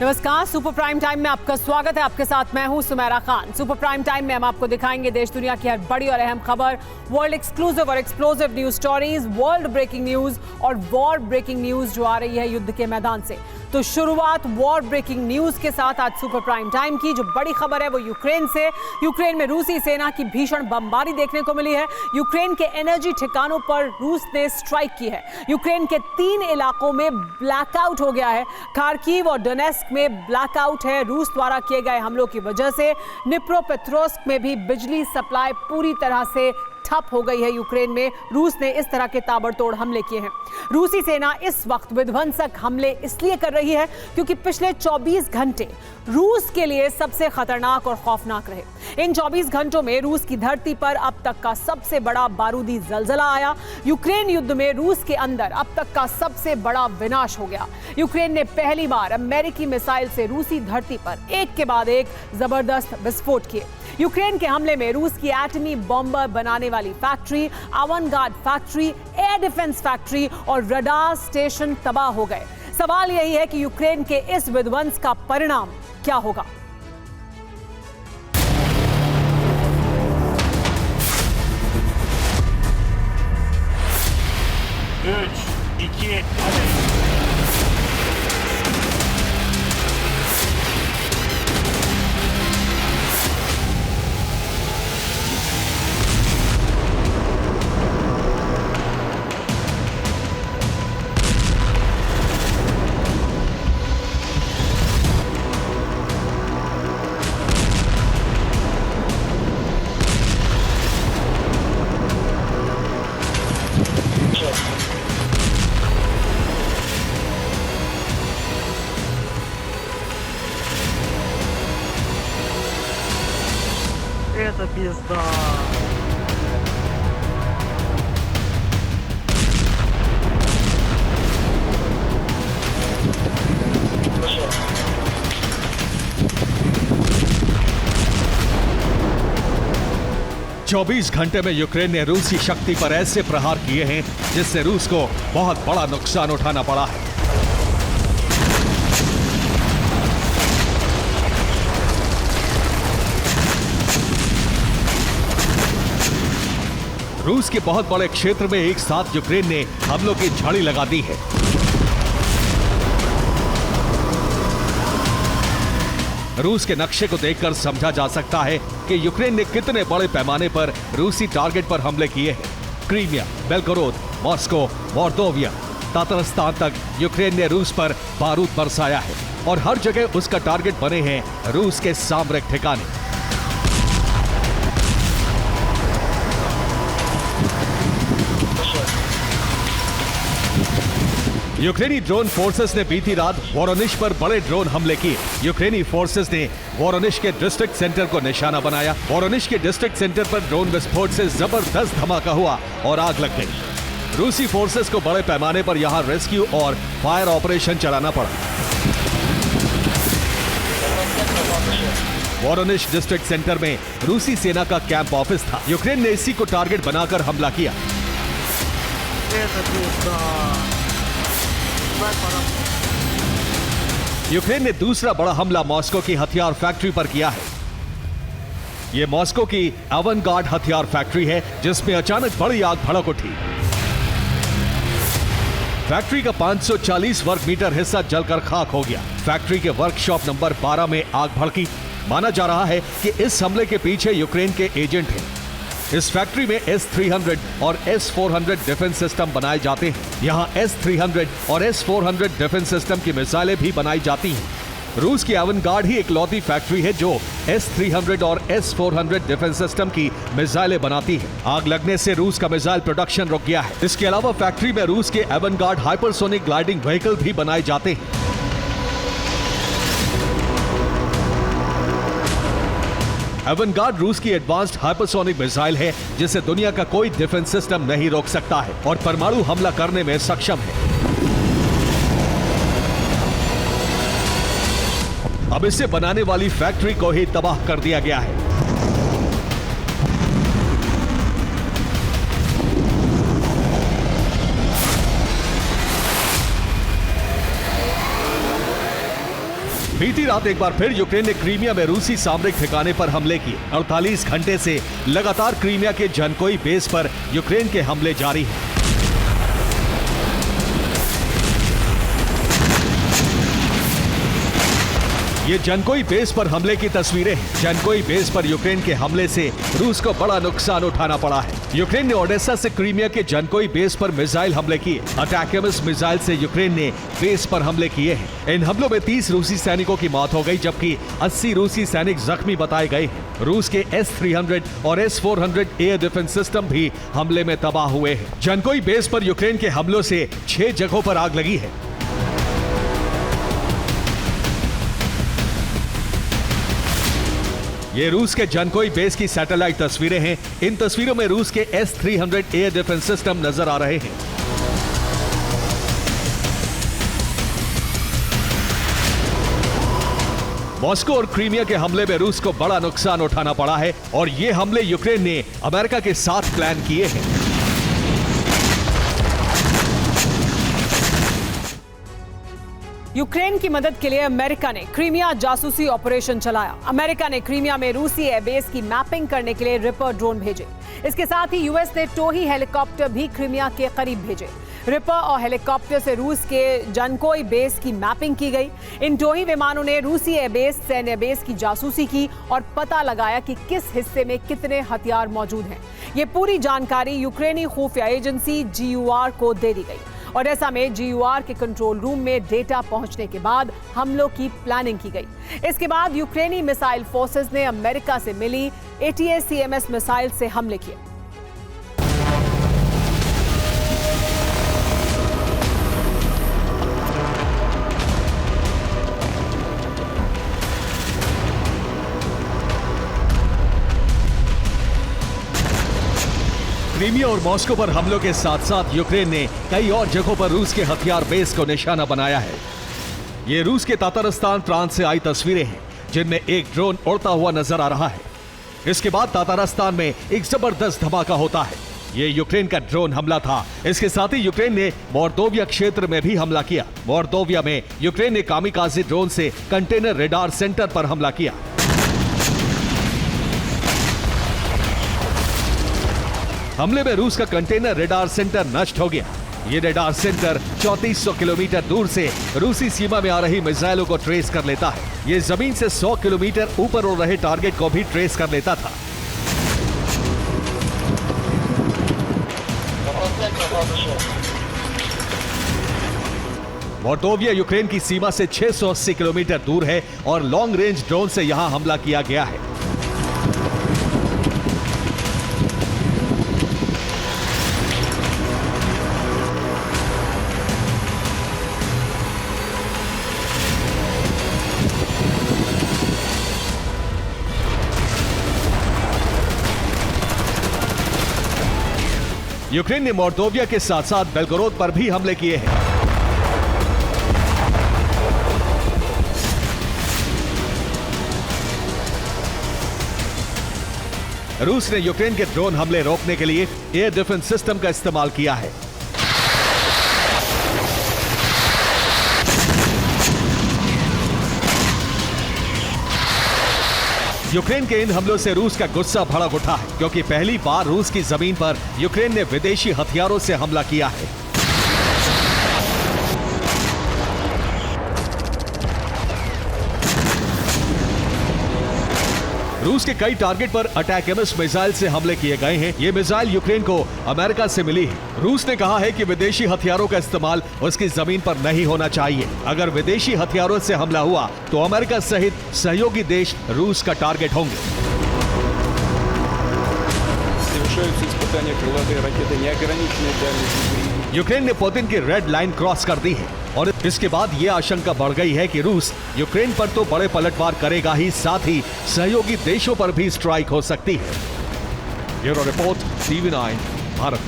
नमस्कार, super prime time में आपका स्वागत है। आपके साथ मैं हूं Sumera Khan. Super prime time में हम आपको दिखाएंगे देश दुनिया की हर बड़ी और अहम खबर, वर्ल्ड एक्सक्लूसिव और explosive news stories, world breaking news और वॉर ब्रेकिंग न्यूज जो आ रही है युद्ध के मैदान से। तो शुरुआत वॉर ब्रेकिंग न्यूज के साथ आज सुपर प्राइम टाइम की। जो बड़ी खबर है वो यूक्रेन से। यूक्रेन में रूसी सेना की भीषण बमबारी देखने को मिली है। यूक्रेन के एनर्जी ठिकानों पर रूस ने स्ट्राइक की है। यूक्रेन के 3 इलाकों में ब्लैकआउट हो गया है। खार्किव और डोनेस्क में ब्लैकआउट है रूस द्वारा किए गए हमलों की वजह से। निप्रोपेट्रोव्स्क में भी बिजली सप्लाई पूरी तरह से ठप हो गई है। यूक्रेन में रूस ने इस तरह के ताबड़तोड़ हमले किए हैं। रूसी सेना इस वक्त विध्वंसक हमले इसलिए कर रही है क्योंकि पिछले 24 घंटे रूस के लिए सबसे खतरनाक और खौफनाक रहे। इन 24 घंटों में रूस की धरती पर अब तक का सबसे बड़ा बारूदी जलजला आया। यूक्रेन युद्ध में रूस के अंदर अब तक का सबसे बड़ा विनाश हो गया। यूक्रेन ने पहली बार अमेरिकी मिसाइल से रूसी धरती पर एक के बाद एक जबरदस्त विस्फोट किए। यूक्रेन के हमले में रूस की एटमी बॉम्बर बनाने वाली factory, Avangard factory, air defence factory और रडार स्टेशन तबाह हो गए। सवाल यही है कि यूक्रेन के इस विध्वंस का परिणाम क्या होगा। Это пизда. चौबीस घंटे में यूक्रेन ने रूसी शक्ति पर ऐसे प्रहार किए हैं जिससे रूस को बहुत बड़ा नुकसान उठाना पड़ा है। रूस के बहुत बड़े क्षेत्र में एक साथ यूक्रेन ने हमलों की झाड़ी लगा दी है। रूस के नक्शे को देखकर समझा जा सकता है कि यूक्रेन ने कितने बड़े पैमाने पर रूसी टारगेट पर हमले किए हैं। क्रीमिया, बेलगोरोद, मॉस्को, मोल्दोविया, तातरस्तान तक यूक्रेन ने रूस पर बारूद बरसाया है और हर जगह उसका टारगेट बने हैं रूस के सामरिक ठिकाने। यूक्रेनी ड्रोन फोर्सेस ने बीती रात वोरोनिश पर बड़े ड्रोन हमले किए। यूक्रेनी फोर्सेस ने वोरोनिश के डिस्ट्रिक्ट सेंटर को निशाना बनाया। वोरोनिश के डिस्ट्रिक्ट सेंटर पर ड्रोन विस्फोट से जबरदस्त धमाका हुआ और आग लग गई। रूसी फोर्सेस को बड़े पैमाने पर यहां रेस्क्यू और फायर ऑपरेशन चलाना पड़ा। वोरोनिश डिस्ट्रिक्ट सेंटर में रूसी सेना का कैंप ऑफिस था। यूक्रेन ने इसी को टारगेट बनाकर हमला किया। यूक्रेन ने दूसरा बड़ा हमला मॉस्को की हथियार फैक्ट्री पर किया है। यह मॉस्को की अवनगार्ड हथियार फैक्ट्री है जिसमें अचानक बड़ी आग भड़क उठी। फैक्ट्री का 540 वर्ग मीटर हिस्सा जलकर खाक हो गया। फैक्ट्री के वर्कशॉप नंबर 12 में आग भड़की। माना जा रहा है कि इस हमले के पीछे यूक्रेन के एजेंट हैं। इस फैक्ट्री में S-300 और S-400 डिफेंस सिस्टम बनाए जाते हैं। यहाँ S-300 और S-400 डिफेंस सिस्टम की मिसाइलें भी बनाई जाती हैं। रूस की अवनगार्ड ही इकलौती फैक्ट्री है जो S-300 और S-400 डिफेंस सिस्टम की मिसाइलें बनाती है। आग लगने से रूस का मिसाइल प्रोडक्शन रुक गया है। इसके अलावा फैक्ट्री में रूस के अवनगार्ड हाइपरसोनिक ग्लाइडिंग व्हीकल भी बनाए जाते हैं। अवनगार्ड रूस की एडवांस्ड हाइपरसोनिक मिसाइल है जिसे दुनिया का कोई डिफेंस सिस्टम नहीं रोक सकता है और परमाणु हमला करने में सक्षम है। अब इसे बनाने वाली फैक्ट्री को ही तबाह कर दिया गया है। बीती रात एक बार फिर यूक्रेन ने क्रीमिया में रूसी सामरिक ठिकाने पर हमले किए। 48 घंटे से लगातार क्रीमिया के जनकोई बेस पर यूक्रेन के हमले जारी हैं। ये जनकोई बेस पर हमले की तस्वीरें हैं। जनकोई बेस पर यूक्रेन के हमले से रूस को बड़ा नुकसान उठाना पड़ा है। यूक्रेन ने ओडेसा से क्रीमिया के जनकोई बेस पर मिसाइल हमले किए। अटैकम्स मिसाइल से यूक्रेन ने बेस पर हमले किए हैं। इन हमलों में 30 रूसी सैनिकों की मौत हो गई, जबकि 80 रूसी सैनिक जख्मी बताए गए हैं। रूस के S-300 और S-400 एयर डिफेंस सिस्टम भी हमले में तबाह हुए हैं। जनकोई बेस पर यूक्रेन के हमलों से 6 जगहों पर आग लगी है। ये रूस के जनकोई बेस की सैटेलाइट तस्वीरें हैं। इन तस्वीरों में रूस के S-300 एयर डिफेंस सिस्टम नजर आ रहे हैं। मॉस्को और क्रीमिया के हमले में रूस को बड़ा नुकसान उठाना पड़ा है और ये हमले यूक्रेन ने अमेरिका के साथ प्लान किए हैं। यूक्रेन की मदद के लिए अमेरिका ने क्रीमिया जासूसी ऑपरेशन चलाया। अमेरिका ने क्रीमिया में रूसी एयरबेस की मैपिंग करने के लिए रिपर ड्रोन भेजे। इसके साथ ही यूएस ने टोही हेलीकॉप्टर भी क्रीमिया के करीब भेजे। रिपर और हेलीकॉप्टर से रूस के जनकोई बेस की मैपिंग की गई। इन टोही विमानों ने रूसी एयरबेस सैन्य बेस की जासूसी की और पता लगाया कि किस हिस्से में कितने हथियार मौजूद हैं। ये पूरी जानकारी यूक्रेनी खुफिया एजेंसी GUR को दे दी गई। ओडेसा में GUR के कंट्रोल रूम में डेटा पहुंचने के बाद हमलों की प्लानिंग की गई। इसके बाद यूक्रेनी मिसाइल फोर्सेस ने अमेरिका से मिली ATACMS मिसाइल से हमले किए। क्रीमिया और मॉस्को पर हमलों के साथ साथ यूक्रेन ने कई और जगहों पर रूस के हथियार बेस को निशाना बनाया है। ये रूस के तातारस्तान प्रांत से आई तस्वीरें हैं, जिनमें एक ड्रोन उड़ता हुआ नजर आ रहा है। इसके बाद तातारस्तान में एक जबरदस्त धमाका होता है। ये यूक्रेन का ड्रोन हमला था। इसके साथ ही यूक्रेन ने मोर्दोविया क्षेत्र में भी हमला किया। मोर्दोविया में यूक्रेन ने कामिकाज़े ड्रोन से कंटेनर रेडार सेंटर पर हमला किया। हमले में रूस का कंटेनर रेडार सेंटर नष्ट हो गया। ये रेडार सेंटर 3400 किलोमीटर दूर से रूसी सीमा में आ रही मिसाइलों को ट्रेस कर लेता है। ये जमीन से 100 किलोमीटर ऊपर उड़ रहे टारगेट को भी ट्रेस कर लेता था। मोर्दोविया यूक्रेन की सीमा से 680 किलोमीटर दूर है और लॉन्ग रेंज ड्रोन से यहां हमला किया गया है। यूक्रेन ने मोर्दोविया के साथ साथ बेलगोरोद पर भी हमले किए हैं। रूस ने यूक्रेन के ड्रोन हमले रोकने के लिए एयर डिफेंस सिस्टम का इस्तेमाल किया है। यूक्रेन के इन हमलों से रूस का गुस्सा भड़क उठा है, क्योंकि पहली बार रूस की जमीन पर यूक्रेन ने विदेशी हथियारों से हमला किया है। रूस के कई टारगेट पर अटैकम्स मिसाइल से हमले किए गए हैं। ये मिसाइल यूक्रेन को अमेरिका से मिली है। रूस ने कहा है कि विदेशी हथियारों का इस्तेमाल उसकी जमीन पर नहीं होना चाहिए। अगर विदेशी हथियारों से हमला हुआ तो अमेरिका सहित सहयोगी देश रूस का टारगेट होंगे। यूक्रेन ने पुतिन की रेड लाइन क्रॉस कर दी है और इसके बाद ये आशंका बढ़ गई है कि रूस यूक्रेन पर तो बड़े पलटवार करेगा ही, साथ ही सहयोगी देशों पर भी स्ट्राइक हो सकती है। Bureau report, TV9 Bharat.